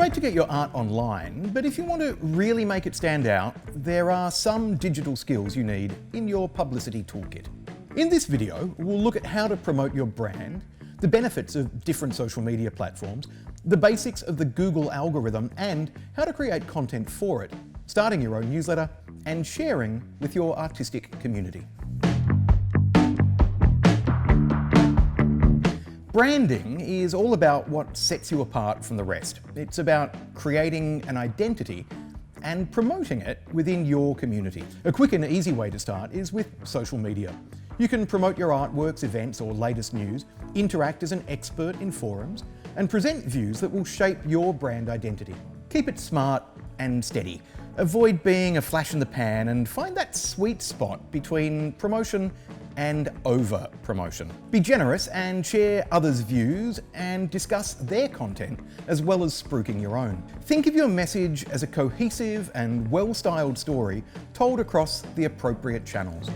great to get your art online, but if you want to really make it stand out, there are some digital skills you need in your publicity toolkit. In this video, we'll look at how to promote your brand, the benefits of different social media platforms, the basics of the Google algorithm, and how to create content for it, starting your own newsletter, and sharing with your artistic community. Branding is all about what sets you apart from the rest. It's about creating an identity and promoting it within your community. A quick and easy way to start is with social media. You can promote your artworks, events, or latest news, interact as an expert in forums, and present views that will shape your brand identity. Keep it smart and steady. Avoid being a flash in the pan and find that sweet spot between promotion and over-promotion. Be generous and share others' views and discuss their content, as well as spruiking your own. Think of your message as a cohesive and well-styled story told across the appropriate channels.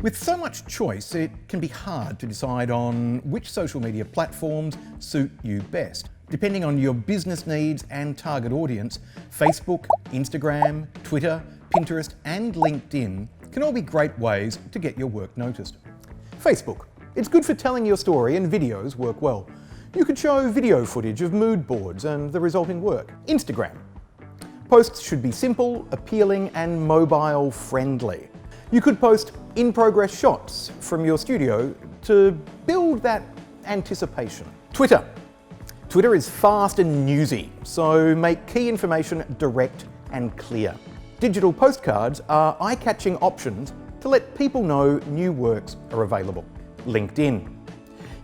With so much choice, it can be hard to decide on which social media platforms suit you best. Depending on your business needs and target audience, Facebook, Instagram, Twitter, Pinterest, and LinkedIn can all be great ways to get your work noticed. Facebook. It's good for telling your story, and videos work well. You could show video footage of mood boards and the resulting work. Instagram. Posts should be simple, appealing, and mobile friendly. You could post in-progress shots from your studio to build that anticipation. Twitter. Twitter is fast and newsy, so make key information direct and clear. Digital postcards are eye-catching options to let people know new works are available. LinkedIn.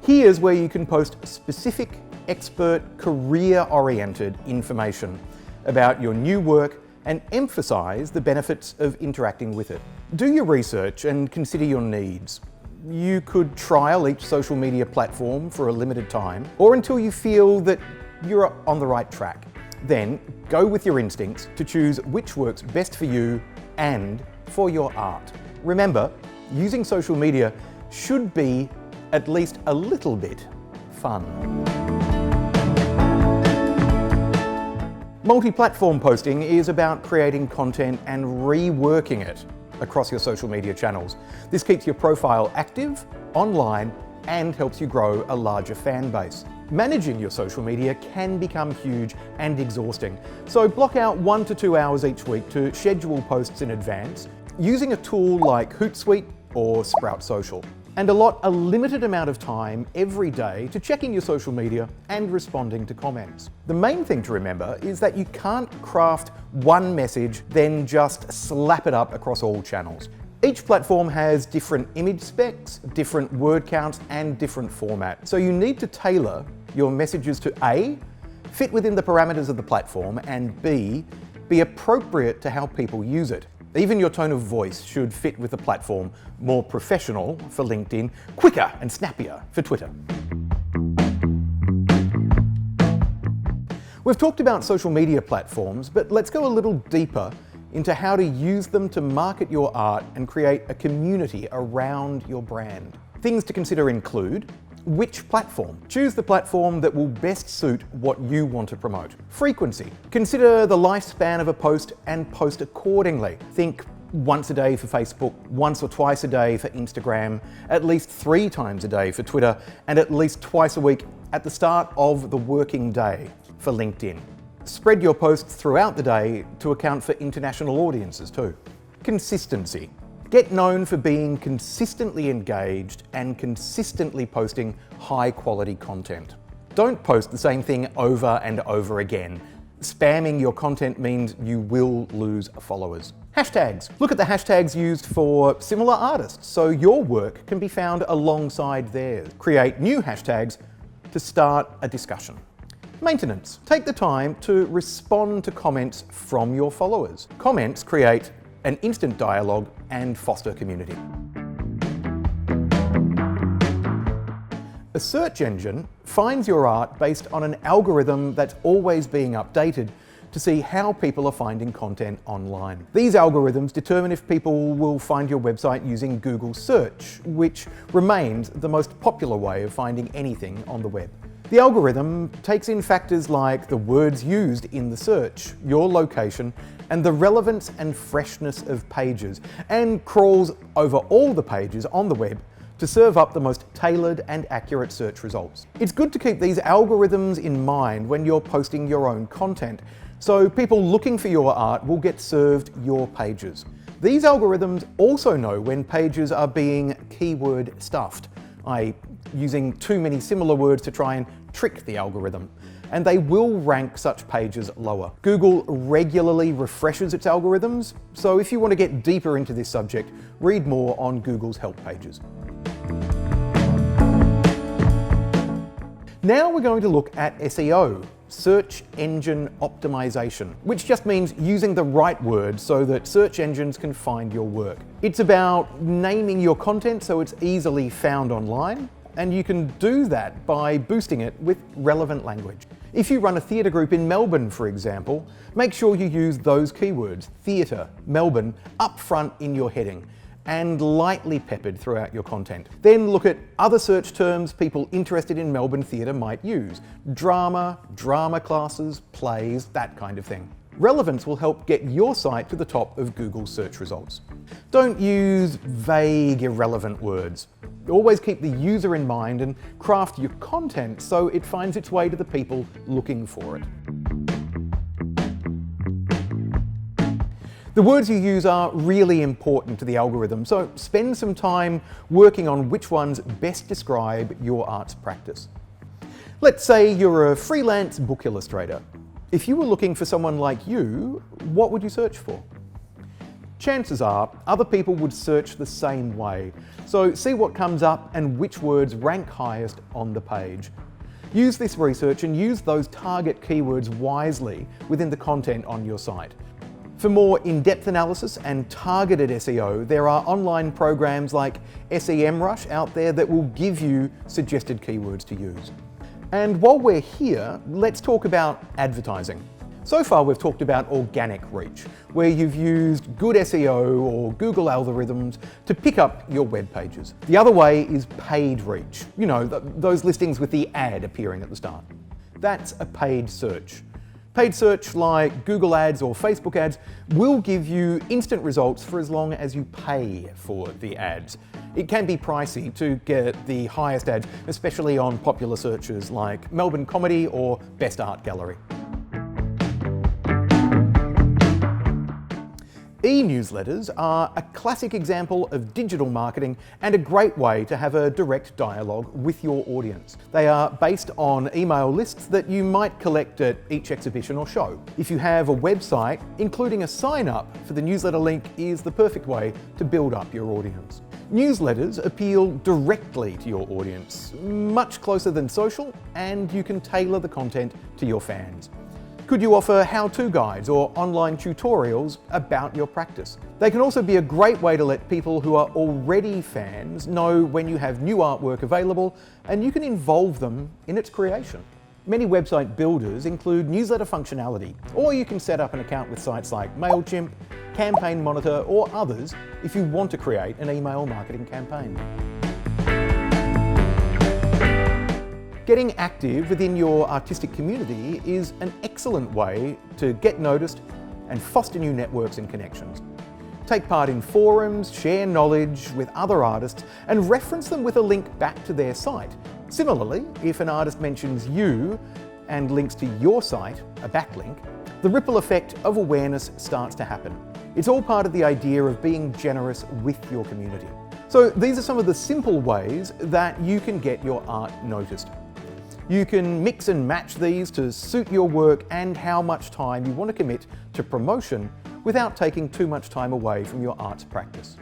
Here's where you can post specific, expert, career-oriented information about your new work and emphasize the benefits of interacting with it. Do your research and consider your needs. You could trial each social media platform for a limited time, or until you feel that you're on the right track. Then go with your instincts to choose which works best for you and for your art. Remember, using social media should be at least a little bit fun. Multi-platform posting is about creating content and reworking it across your social media channels. This keeps your profile active, online, and helps you grow a larger fan base. Managing your social media can become huge and exhausting, so block out 1 to 2 hours each week to schedule posts in advance using a tool like Hootsuite or Sprout Social. And allot a limited amount of time every day to checking your social media and responding to comments. The main thing to remember is that you can't craft one message, then just slap it up across all channels. Each platform has different image specs, different word counts, and different formats. So you need to tailor your messages to A, fit within the parameters of the platform, and B, be appropriate to how people use it. Even your tone of voice should fit with the platform, more professional for LinkedIn, quicker and snappier for Twitter. We've talked about social media platforms, but let's go a little deeper into how to use them to market your art and create a community around your brand. Things to consider include which platform. Choose the platform that will best suit what you want to promote. Frequency. Consider the lifespan of a post and post accordingly. Think once a day for Facebook, once or twice a day for Instagram, at least 3 times a day for Twitter, and at least twice a week at the start of the working day for LinkedIn. Spread your posts throughout the day to account for international audiences too. Consistency. Get known for being consistently engaged and consistently posting high-quality content. Don't post the same thing over and over again. Spamming your content means you will lose followers. Hashtags. Look at the hashtags used for similar artists so your work can be found alongside theirs. Create new hashtags to start a discussion. Maintenance. Take the time to respond to comments from your followers. Comments create an instant dialogue and foster community. A search engine finds your art based on an algorithm that's always being updated to see how people are finding content online. These algorithms determine if people will find your website using Google search, which remains the most popular way of finding anything on the web. The algorithm takes in factors like the words used in the search, your location, and the relevance and freshness of pages, and crawls over all the pages on the web to serve up the most tailored and accurate search results. It's good to keep these algorithms in mind when you're posting your own content, so people looking for your art will get served your pages. These algorithms also know when pages are being keyword stuffed, i.e. using too many similar words to try and trick the algorithm, and they will rank such pages lower. Google regularly refreshes its algorithms, so if you want to get deeper into this subject, read more on Google's help pages. Now we're going to look at SEO, search engine optimization, which just means using the right words so that search engines can find your work. It's about naming your content so it's easily found online, and you can do that by boosting it with relevant language. If you run a theatre group in Melbourne, for example, make sure you use those keywords, theatre, Melbourne, up front in your heading, and lightly peppered throughout your content. Then look at other search terms people interested in Melbourne theatre might use. Drama, drama classes, plays, that kind of thing. Relevance will help get your site to the top of Google's search results. Don't use vague, irrelevant words. Always keep the user in mind and craft your content so it finds its way to the people looking for it. The words you use are really important to the algorithm, so spend some time working on which ones best describe your arts practice. Let's say you're a freelance book illustrator. If you were looking for someone like you, what would you search for? Chances are other people would search the same way, so see what comes up and which words rank highest on the page. Use this research and use those target keywords wisely within the content on your site. For more in-depth analysis and targeted SEO, there are online programs like SEMrush out there that will give you suggested keywords to use. And while we're here, let's talk about advertising. So far we've talked about organic reach, where you've used good SEO or Google algorithms to pick up your web pages. The other way is paid reach, you know, those listings with the ad appearing at the start. That's a paid search. Paid search like Google ads or Facebook ads will give you instant results for as long as you pay for the ads. It can be pricey to get the highest ads, especially on popular searches like Melbourne Comedy or Best Art Gallery. E-newsletters are a classic example of digital marketing and a great way to have a direct dialogue with your audience. They are based on email lists that you might collect at each exhibition or show. If you have a website, including a sign-up for the newsletter link is the perfect way to build up your audience. Newsletters appeal directly to your audience, much closer than social, and you can tailor the content to your fans. Could you offer how-to guides or online tutorials about your practice? They can also be a great way to let people who are already fans know when you have new artwork available, and you can involve them in its creation. Many website builders include newsletter functionality, or you can set up an account with sites like MailChimp, Campaign Monitor, or others if you want to create an email marketing campaign. Getting active within your artistic community is an excellent way to get noticed and foster new networks and connections. Take part in forums, share knowledge with other artists, and reference them with a link back to their site. Similarly, if an artist mentions you and links to your site, a backlink, the ripple effect of awareness starts to happen. It's all part of the idea of being generous with your community. So these are some of the simple ways that you can get your art noticed. You can mix and match these to suit your work and how much time you want to commit to promotion without taking too much time away from your arts practice.